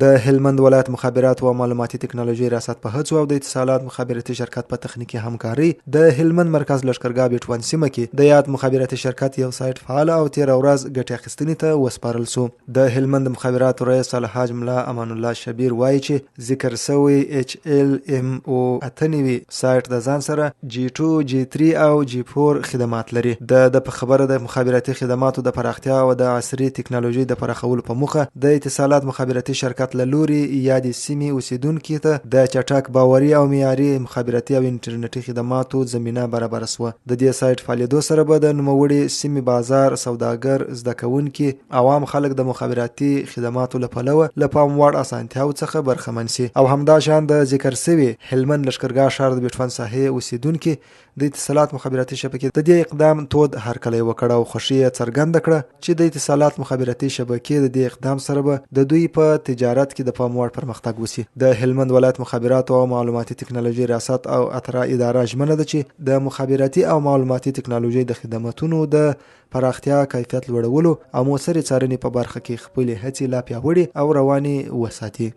د هلمند ولایت مخابرات او معلوماتي ټکنالوژي ریاست په هڅو او د اتصالات مخابراتي شرکت په تخنیکي همکاري د هلمند مرکز لښکرګاه بیټ 1 سیمه کې د یاد مخابراتي شرکت یو سایت فعال او تیر ورځ ګټې اخیستنې ته وسپارل شو. د هلمند مخابراتو رئیس الحاج ملا امان الله شبیر وایي چې ذکر شوی HLMO 98 سایت د ځان سره G2 G3 او G4 خدمات لري. د په خبره د مخابراتي خدماتو د پراختیا او د عصري ټکنالوژي د پراخولو په موخه د اتصالات مخابراتي شرکت له لوري یادې سیمې اوسیدونکو ته د چټک باوري او معیاري مخابراتي او انټرنیټي خدماتو زمینه برابر شوه. د دې سایت فعالیدو سره به د نوموړي سیمې بازار سوداګر زده کوونکي عوام خلک د مخابراتي خدماتو له پلوه له پام وړ اسانتیاو څخه برخمن شي او همدا شان د ذکر شوي هلمند لښکرګاه ښار د بیټ 1 ساحې اوسیدونکي د اتصالات مخابراتي شبکې د دې اقدام تود هرکلی وکړ او خوښي یې څرګنده کړه چې د اتصالات مخابراتي شبکې د دې اقدام سره به د دوی په تجارت کې د پام وړ پرمختګ وشي. د هلمند ولایت مخابرات او معلوماتي ټکنالوژي ریاست او اترا اداره ژمنه ده چې د مخابراتي او معلوماتي ټکنالوژي د خدماتونو د پراختیا، کیفیت لوړولو او موثرې څارنې په برخه کې خپلې هڅې لا پیاوړې او روانې وساتي.